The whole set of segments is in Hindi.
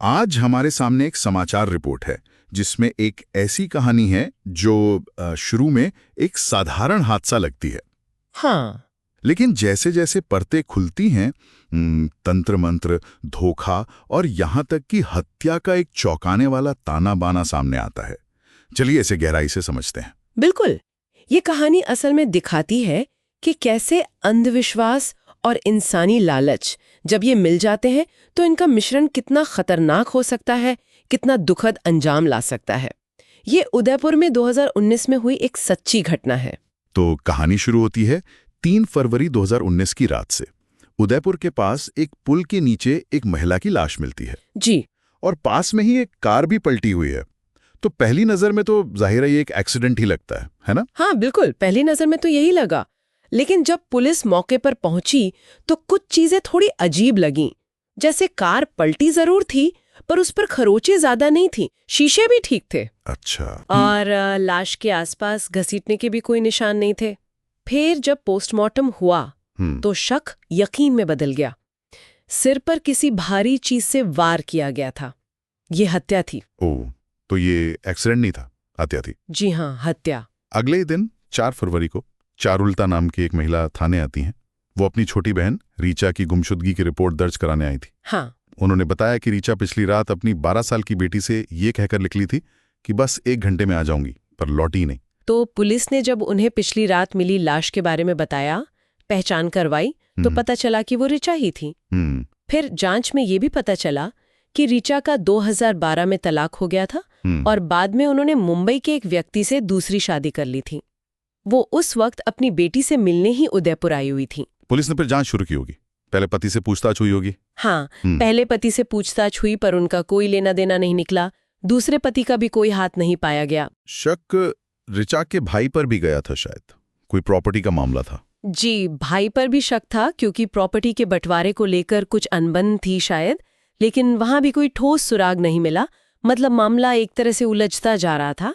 आज हमारे सामने एक समाचार रिपोर्ट है जिसमें एक ऐसी कहानी है जो शुरू में एक साधारण हादसा लगती है। हाँ। लेकिन जैसे जैसे परतें खुलती हैं, तंत्र मंत्र, धोखा और यहाँ तक कि हत्या का एक चौंकाने वाला ताना बाना सामने आता है। चलिए इसे गहराई से समझते हैं। बिल्कुल। ये कहानी असल में दिखाती है कि कैसे अंधविश्वास और इंसानी लालच जब ये मिल जाते हैं तो इनका मिश्रण कितना खतरनाक हो सकता है, कितना दुखद अंजाम ला सकता है। ये उदयपुर में 2019 में हुई एक सच्ची घटना है। तो कहानी शुरू होती है 3 फरवरी 2019 की रात से। उदयपुर के पास एक पुल के नीचे एक महिला की लाश मिलती है जी। और पास में ही एक कार भी पलटी हुई है। तो पहली नजर में तो जाहिर है ये एक एक्सीडेंट ही लगता है ना? हाँ बिल्कुल, पहली नजर में तो यही लगा। लेकिन जब पुलिस मौके पर पहुंची तो कुछ चीजें थोड़ी अजीब लगीं। जैसे कार पलटी जरूर थी पर उस पर खरोंचें ज्यादा नहीं थी, शीशे भी ठीक थे। अच्छा। और लाश के आसपास घसीटने के भी कोई निशान नहीं थे। फिर जब पोस्टमार्टम हुआ तो शक यकीन में बदल गया। सिर पर किसी भारी चीज से वार किया गया था। ये हत्या थी। ओह, तो ये एक्सीडेंट नहीं था, हत्या थी। जी हाँ, हत्या। अगले ही दिन 4 फरवरी को चारुलता नाम की एक महिला थाने आती हैं। वो अपनी छोटी बहन रीचा की गुमशुदगी की रिपोर्ट दर्ज कराने आई थी। हाँ। उन्होंने बताया कि रीचा पिछली रात अपनी 12 साल की बेटी से ये कहकर निकली थी कि बस 1 घंटे में आ जाऊंगी, पर लौटी नहीं। तो पुलिस ने जब उन्हें पिछली रात मिली लाश के बारे में बताया, पहचान करवाई, तो पता चला कि वो रीचा ही थी। फिर जांच में ये भी पता चला कि रीचा का 2012 में तलाक हो गया था और बाद में उन्होंने मुंबई के एक व्यक्ति से दूसरी शादी कर ली थी। वो उस वक्त अपनी बेटी से मिलने ही उदयपुर आई हुई थी। पुलिस ने फिर जांच शुरू की होगी। पहले पति से पूछताछ हुई होगी। हाँ, पहले पति से पूछताछ हुई पर उनका कोई लेना देना नहीं निकला। दूसरे पति का भी कोई हाथ नहीं पाया गया। शक ऋचा के भाई पर भी गया था, शायद कोई प्रॉपर्टी का मामला था। जी, भाई पर भी शक था क्योंकि प्रॉपर्टी के बंटवारे को लेकर कुछ अनबन थी शायद, लेकिन वहां भी कोई ठोस सुराग नहीं मिला। मतलब मामला एक तरह से उलझता जा रहा था।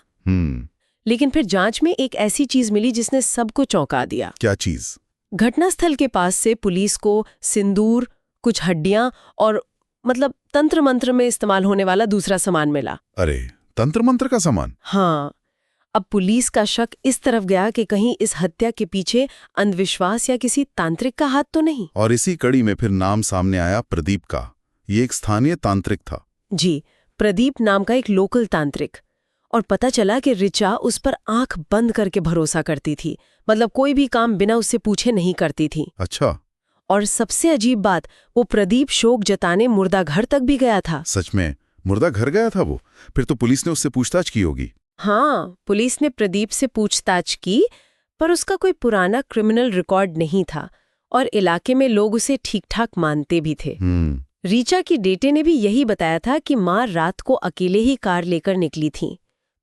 लेकिन फिर जांच में एक ऐसी चीज मिली जिसने सबको चौंका दिया। क्या चीज? घटनास्थल के पास से पुलिस को सिंदूर, कुछ हड्डियां और मतलब तंत्र मंत्र में इस्तेमाल होने वाला दूसरा सामान मिला। अरे, तंत्र मंत्र का सामान? हाँ। अब पुलिस का शक इस तरफ गया कि कहीं इस हत्या के पीछे अंधविश्वास या किसी तांत्रिक का हाथ तो नहीं। और इसी कड़ी में फिर नाम सामने आया प्रदीप का। ये एक स्थानीय तांत्रिक था। जी, प्रदीप नाम का एक लोकल तांत्रिक। और पता चला कि ऋचा उस पर आंख बंद करके भरोसा करती थी। मतलब कोई भी काम बिना उससे पूछे नहीं करती थी। अच्छा। और सबसे अजीब बात, वो प्रदीप शोक जताने मुर्दा घर तक भी गया था। सच में मुर्दा घर गया था वो? फिर तो पुलिस ने उससे पूछताछ की होगी। हाँ, पुलिस ने प्रदीप से पूछताछ की पर उसका कोई पुराना क्रिमिनल रिकॉर्ड नहीं था और इलाके में लोग उसे ठीक ठाक मानते भी थे। रीचा की बेटे ने भी यही बताया था कि माँ रात को अकेले ही कार लेकर निकली थी।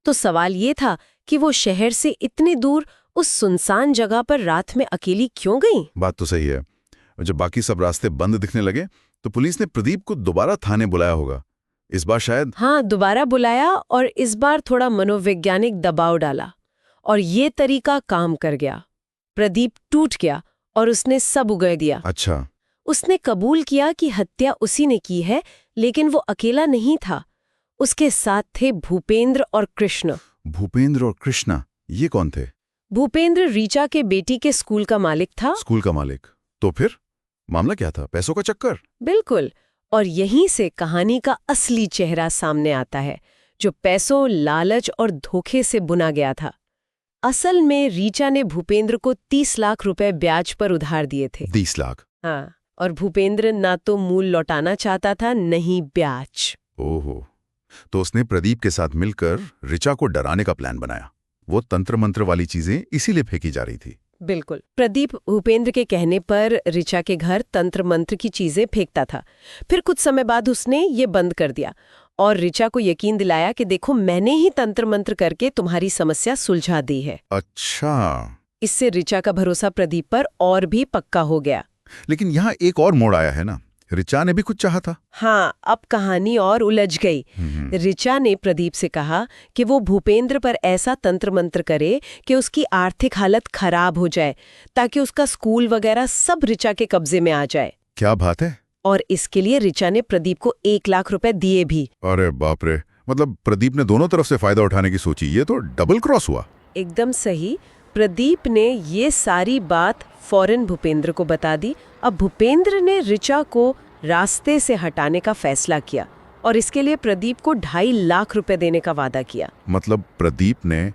तो सवाल ये था कि वो शहर से इतने दूर उस सुनसान जगह पर रात में अकेली क्यों गई? बात तो सही है। जब बाकी सब रास्ते बंद दिखने लगे तो पुलिस ने प्रदीप को दोबारा थाने बुलाया होगा। इस बार शायद। हाँ, दोबारा बुलाया और इस बार थोड़ा मनोवैज्ञानिक दबाव डाला और ये तरीका काम कर गया। प्रदीप टूट गया और उसने सब उगल दिया। अच्छा। उसने कबूल किया कि हत्या उसी ने की है, लेकिन वो अकेला नहीं था। उसके साथ थे भूपेंद्र और कृष्ण। भूपेंद्र और कृष्णा, ये कौन थे? भूपेंद्र रीचा के बेटी के स्कूल का मालिक था। स्कूल का मालिक? तो फिर मामला क्या था? पैसों का चक्कर? बिल्कुल। और यहीं से कहानी का असली चेहरा सामने आता है, जो पैसों, लालच और धोखे से बुना गया था। असल में रीचा ने भूपेंद्र को 30 लाख रुपए ब्याज पर उधार दिए थे। 30 लाख? हाँ, और भूपेंद्र ना तो मूल लौटाना चाहता था, नहीं ब्याज। ओहो, तो उसने प्रदीप के साथ मिलकर ऋचा को डराने का प्लान बनाया। वो तंत्र मंत्र वाली चीजें इसीलिए फेंकी जा रही थी। बिल्कुल। प्रदीप भूपेंद्र के कहने पर ऋचा के घर तंत्र मंत्र की चीजें फेंकता था। फिर कुछ समय बाद उसने ये बंद कर दिया और ऋचा को यकीन दिलाया कि देखो, मैंने ही तंत्र मंत्र करके तुम्हारी समस्या सुलझा दी है। अच्छा। इससे ऋचा का भरोसा प्रदीप पर और भी पक्का हो गया। लेकिन यहाँ एक और मोड़ आया है ना, ऋचा ने भी कुछ चाहा था। हाँ, अब कहानी और उलझ गई। ऋचा ने प्रदीप से कहा कि वो भूपेंद्र पर ऐसा तंत्र मंत्र करे कि उसकी आर्थिक हालत खराब हो जाए, ताकि उसका स्कूल वगैरह सब ऋचा के कब्जे में आ जाए। क्या बात है! और इसके लिए ऋचा ने प्रदीप को 1 लाख रुपए दिए भी। अरे बाप रे, मतलब प्रदीप ने दोनों तरफ से फायदा उठाने की सोची। ये तो डबल क्रॉस हुआ। एकदम सही। प्रदीप ने ये सारी बात फौरन भूपेंद्र को बता दी। अब भूपेंद्र ने ऋचा को रास्ते से हटाने का फैसला किया और इसके लिए प्रदीप को 2.5 लाख रुपए देने का वादा किया। मतलब प्रदीप ने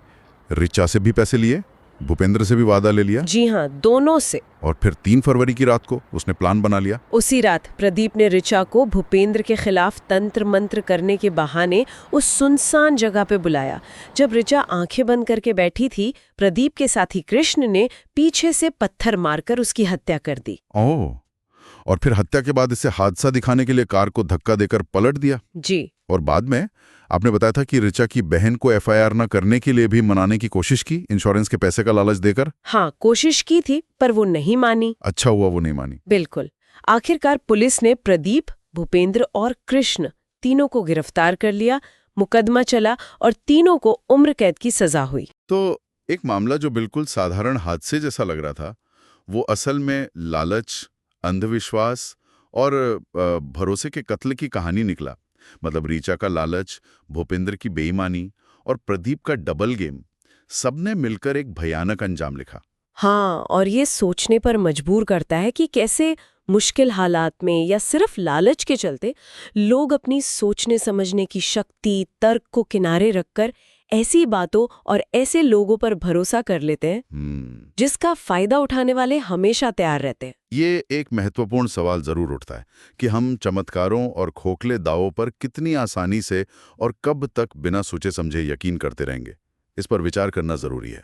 ऋचा से भी पैसे लिए, भूपेंद्र से भी वादा ले लिया। जी हाँ, दोनों से। और फिर 3 फरवरी की रात को उसने प्लान बना लिया। उसी रात प्रदीप ने ऋचा को भूपेंद्र के खिलाफ तंत्र मंत्र करने के बहाने उस सुनसान जगह पे बुलाया। जब ऋचा आंखें बंद करके बैठी थी, प्रदीप के साथी कृष्ण ने पीछे से पत्थर मारकर उसकी हत्या कर दी। ओह, और फिर हत्या के बाद इसे हादसा दिखाने के लिए कार को धक्का देकर पलट दिया। जी। और बाद में आपने बताया था कि ऋचा की बहन को एफआईआर न करने के लिए भी मनाने की कोशिश की, इंश्योरेंस के पैसे का लालच देकर। हाँ, कोशिश की थी पर वो नहीं मानी। अच्छा हुआ वो नहीं मानी। बिल्कुल। आखिरकार पुलिस ने प्रदीप, भूपेंद्र और कृष्ण तीनों को गिरफ्तार कर लिया, मुकदमा चला और तीनों को उम्र कैद की सजा हुई। तो एक मामला जो बिल्कुल साधारण हादसे जैसा लग रहा था, वो असल में लालच, अंधविश्वास और भरोसे के कत्ल की कहानी निकला। मतलब ऋचा का लालच, भूपेंद्र की बेईमानी और प्रदीप का डबल गेम, सबने मिलकर एक भयानक अंजाम लिखा। हाँ, और ये सोचने पर मजबूर करता है कि कैसे मुश्किल हालात में या सिर्फ लालच के चलते लोग अपनी सोचने समझने की शक्ति, तर्क को किनारे रखकर ऐसी बातों और ऐसे लोगों पर भरोसा कर लेते हैं जिसका फायदा उठाने वाले हमेशा तैयार रहते हैं। ये एक महत्वपूर्ण सवाल जरूर उठता है कि हम चमत्कारों और खोखले दावों पर कितनी आसानी से और कब तक बिना सोचे समझे यकीन करते रहेंगे। इस पर विचार करना जरूरी है।